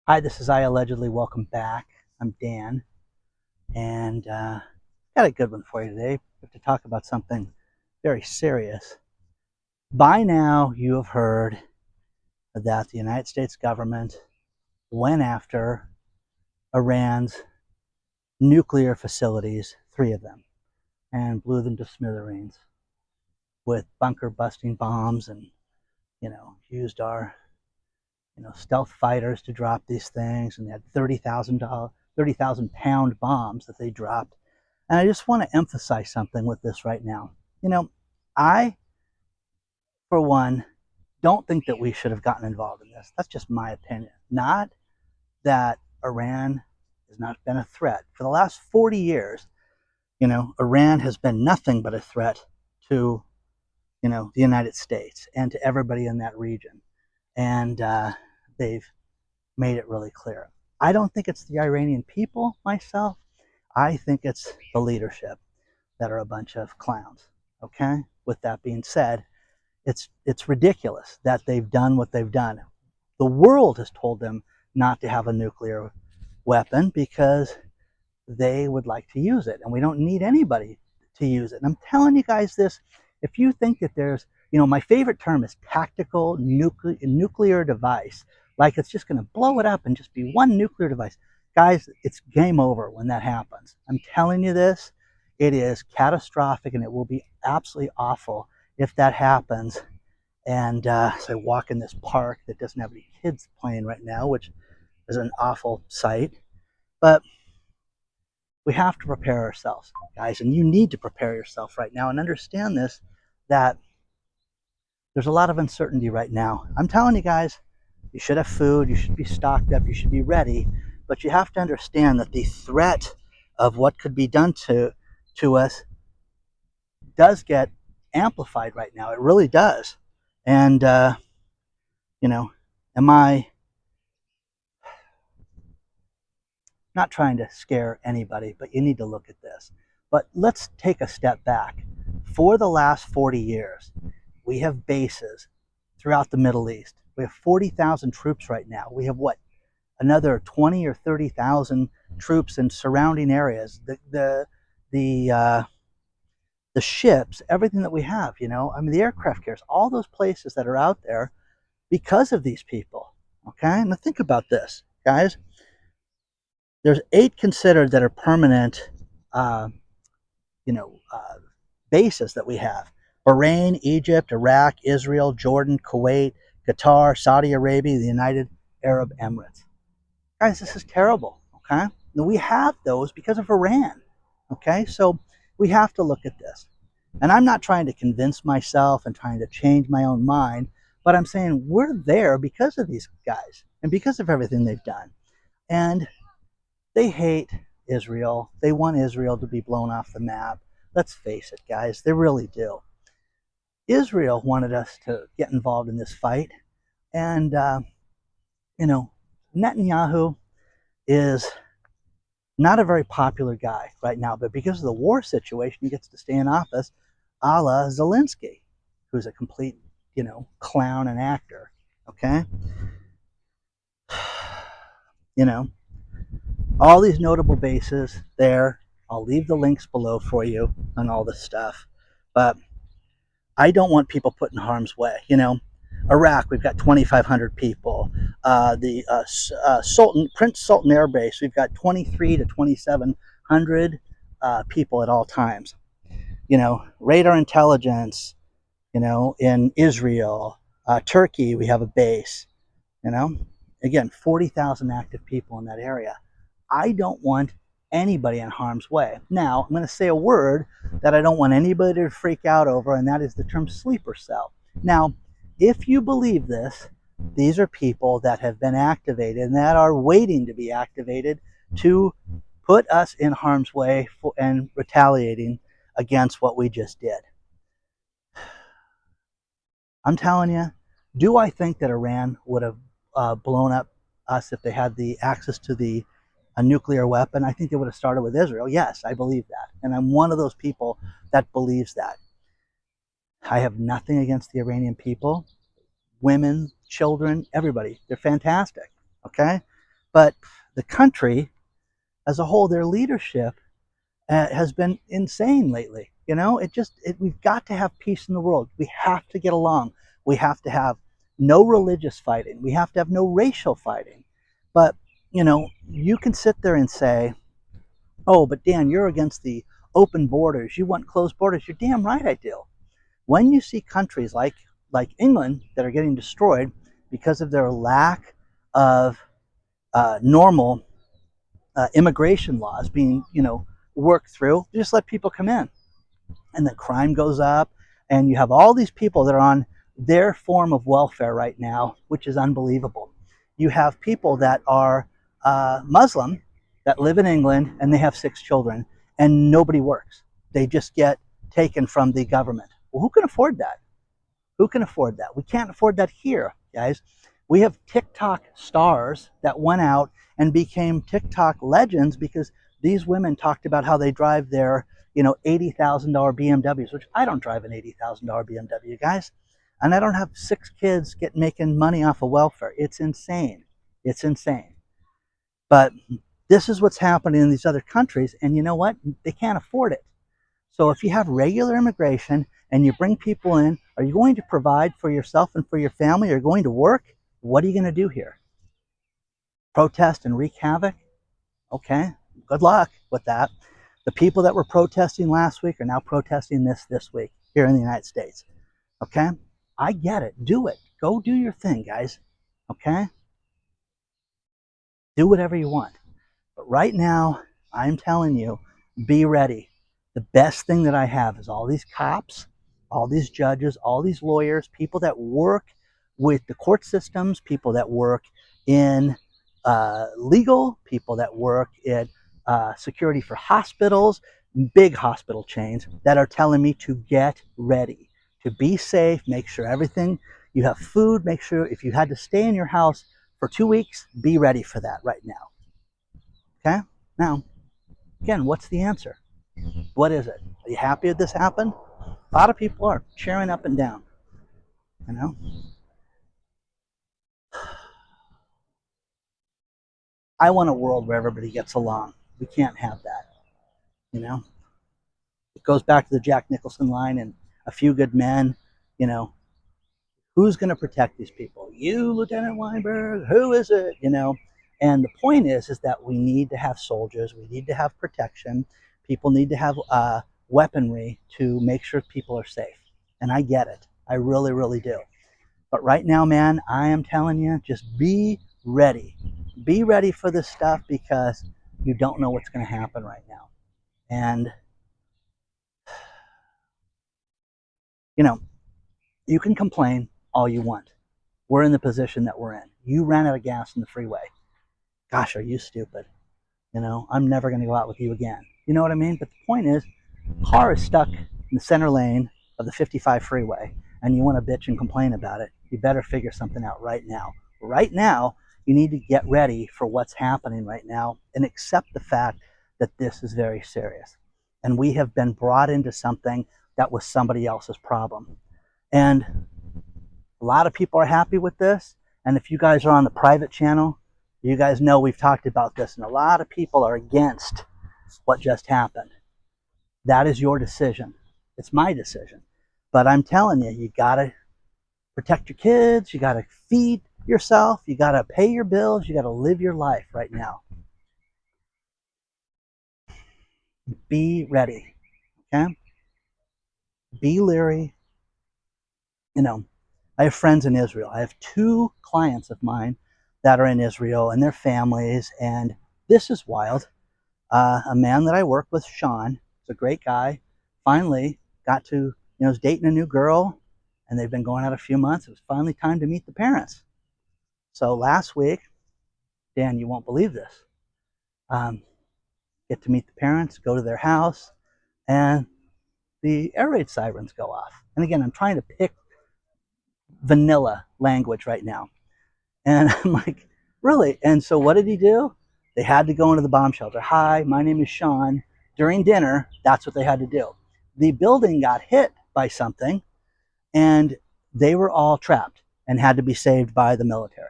Hi, this is iAllegedly. Welcome back. I'm Dan, and got a good one for you today. We have to talk about something very serious. By now, you have heard that the United States government went after Iran's nuclear facilities, 3 of them, and blew them to smithereens with bunker busting bombs and, used our stealth fighters to drop these things, and they had 30,000 pound bombs that they dropped. And I just want to emphasize something with this right now. I, for one, don't think that we should have gotten involved in this. That's just my opinion. Not that Iran has not been a threat. For the last 40 years, Iran has been nothing but a threat to, the United States and to everybody in that region. And they've made it really clear. I don't think it's the Iranian people myself. I think it's the leadership that are a bunch of clowns. Okay? With that being said, it's ridiculous that they've done what they've done. The world has told them not to have a nuclear weapon because they would like to use it, and we don't need anybody to use it. And I'm telling you guys this, if you think that there's, my favorite term is tactical nuclear device, like it's just going to blow it up and just be one nuclear device. Guys, it's game over when that happens. I'm telling you this, it is catastrophic, and it will be absolutely awful if that happens. And so I walk in this park that doesn't have any kids playing right now, which is an awful sight. But we have to prepare ourselves, guys, and you need to prepare yourself right now and understand this, that there's a lot of uncertainty right now. I'm telling you guys, you should have food, you should be stocked up, you should be ready, but you have to understand that the threat of what could be done to us does get amplified right now. It really does. And, am I not trying to scare anybody, but you need to look at this. But let's take a step back. For the last 40 years, we have bases throughout the Middle East. We have 40,000 troops right now. We have what? Another 20 or 30,000 troops in surrounding areas. The ships, everything that we have, the aircraft carriers, all those places that are out there because of these people. Okay? Now think about this, guys. There's 8 considered that are permanent, bases that we have. Bahrain, Egypt, Iraq, Israel, Jordan, Kuwait, Qatar, Saudi Arabia, the United Arab Emirates. Guys, this is terrible, okay? Now, we have those because of Iran, okay? So we have to look at this. And I'm not trying to convince myself and trying to change my own mind, but I'm saying we're there because of these guys and because of everything they've done. And they hate Israel. They want Israel to be blown off the map. Let's face it, guys, they really do. Israel wanted us to get involved in this fight. And, Netanyahu is not a very popular guy right now, but because of the war situation, he gets to stay in office, a la Zelensky, who's a complete, clown and actor. Okay? All these notable bases there. I'll leave the links below for you on all this stuff. But I don't want people put in harm's way. Iraq, we've got 2,500 people. The Prince Sultan Air Base, we've got 23 to 2,700 people at all times. Radar intelligence, in Israel, Turkey, we have a base. Again, 40,000 active people in that area. I don't want anybody in harm's way. Now, I'm going to say a word that I don't want anybody to freak out over, and that is the term sleeper cell. Now, if you believe this, these are people that have been activated and that are waiting to be activated to put us in harm's way and retaliating against what we just did. I'm telling you, do I think that Iran would have blown up us if they had the access to a nuclear weapon? I think they would have started with Israel. Yes, I believe that. And I'm one of those people that believes that. I have nothing against the Iranian people. Women, children, everybody. They're fantastic. Okay? But the country as a whole, their leadership has been insane lately. You know, we've got to have peace in the world. We have to get along. We have to have no religious fighting. We have to have no racial fighting. But, you know, you can sit there and say, oh, but Dan, you're against the open borders. You want closed borders. You're damn right I do. When you see countries like England that are getting destroyed because of their lack of normal immigration laws being, worked through, just let people come in, and then crime goes up, and you have all these people that are on their form of welfare right now, which is unbelievable. You have people that are Muslim that live in England and they have 6 children and nobody works. They just get taken from the government. Well, who can afford that? Who can afford that? We can't afford that here, guys. We have TikTok stars that went out and became TikTok legends because these women talked about how they drive their, $80,000 BMWs, which I don't drive an $80,000 BMW, guys. And I don't have 6 kids making money off of welfare. It's insane. It's insane. But this is what's happening in these other countries, and you know what? They can't afford it. So if you have regular immigration and you bring people in, are you going to provide for yourself and for your family? Are you going to work? What are you going to do here? Protest and wreak havoc? Okay, good luck with that. The people that were protesting last week are now protesting this week here in the United States. Okay, I get it. Do it. Go do your thing, guys. Okay, do whatever you want. But right now, I'm telling you, be ready. The best thing that I have is all these cops, all these judges, all these lawyers, people that work with the court systems, people that work in legal, people that work in security for hospitals, big hospital chains that are telling me to get ready, to be safe, make sure everything, you have food, make sure if you had to stay in your house for 2 weeks, be ready for that right now. Okay? Now, again, what's the answer? What is it? Are you happy that this happened? A lot of people are cheering up and down. You know? I want a world where everybody gets along. We can't have that. You know? It goes back to the Jack Nicholson line and A Few Good Men. You know, who's going to protect these people? You, Lieutenant Weinberg? Who is it? You know? And the point is that we need to have soldiers. We need to have protection. People need to have weaponry to make sure people are safe. And I get it. I really, really do. But right now, man, I am telling you, just be ready. Be ready for this stuff because you don't know what's going to happen right now. And, you can complain all you want. We're in the position that we're in. You ran out of gas in the freeway. Gosh, are you stupid? I'm never going to go out with you again. You know what I mean? But the point is, car is stuck in the center lane of the 55 freeway and you want to bitch and complain about it, you better figure something out right now. Right now, you need to get ready for what's happening right now and accept the fact that this is very serious. And we have been brought into something that was somebody else's problem. And a lot of people are happy with this. And if you guys are on the private channel, you guys know we've talked about this, and a lot of people are against what just happened. That is your decision. It's my decision. But I'm telling you, you got to protect your kids. You got to feed yourself. You got to pay your bills. You got to live your life right now. Be ready. Okay? Be leery. I have friends in Israel. I have 2 clients of mine that are in Israel and their families. And this is wild. A man that I work with, Sean, is a great guy, finally got to, was dating a new girl, and they've been going out a few months. It was finally time to meet the parents. So last week, Dan, you won't believe this, get to meet the parents, go to their house, and the air raid sirens go off. And again, I'm trying to pick vanilla language right now. And I'm like, really? And so what did he do? They had to go into the bomb shelter. Hi, my name is Sean. During dinner, that's what they had to do. The building got hit by something, and they were all trapped and had to be saved by the military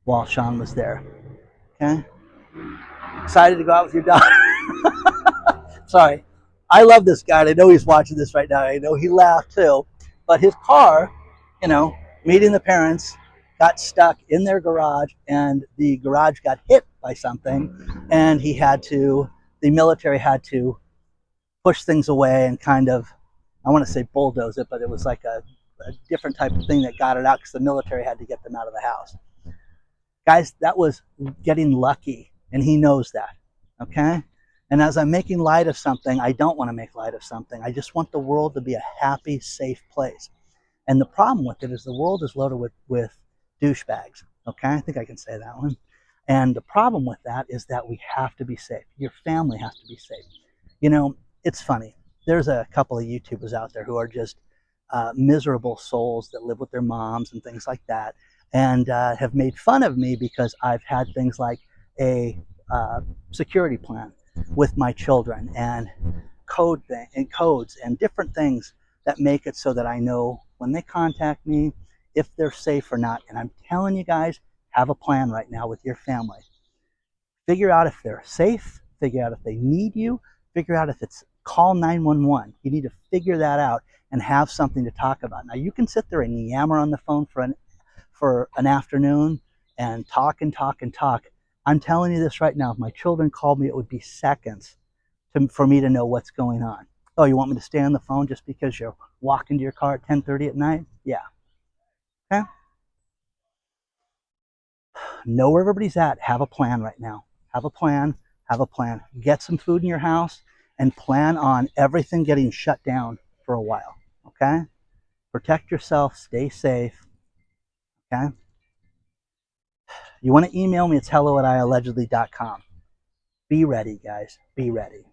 while Sean was there. Okay? Excited to go out with your daughter? Sorry. I love this guy. And I know he's watching this right now. I know he laughed too. But his car, meeting the parents, got stuck in their garage, and the garage got hit by something, and the military had to push things away and kind of, I want to say bulldoze it, but it was like a different type of thing that got it out because the military had to get them out of the house. Guys, that was getting lucky, and he knows that, okay? And as I'm making light of something, I don't want to make light of something. I just want the world to be a happy, safe place. And the problem with it is the world is loaded with douchebags, okay? I think I can say that one. And the problem with that is that we have to be safe. Your family has to be safe. It's funny. There's a couple of YouTubers out there who are just miserable souls that live with their moms and things like that, and have made fun of me because I've had things like a security plan with my children, and codes and different things that make it so that I know when they contact me if they're safe or not. And I'm telling you guys, have a plan right now with your family. Figure out if they're safe, figure out if they need you, figure out if it's call 911. You need to figure that out and have something to talk about. Now, you can sit there and yammer on the phone for an afternoon and talk and talk and talk. I'm telling you this right now, if my children called me, it would be seconds for me to know what's going on. Oh, you want me to stay on the phone just because you're walking to your car at 10:30 at night? Yeah. Okay? Know where everybody's at. Have a plan right now. Have a plan. Have a plan. Get some food in your house and plan on everything getting shut down for a while. Okay? Protect yourself. Stay safe. Okay? You want to email me? It's hello@iallegedly.com. Be ready, guys. Be ready.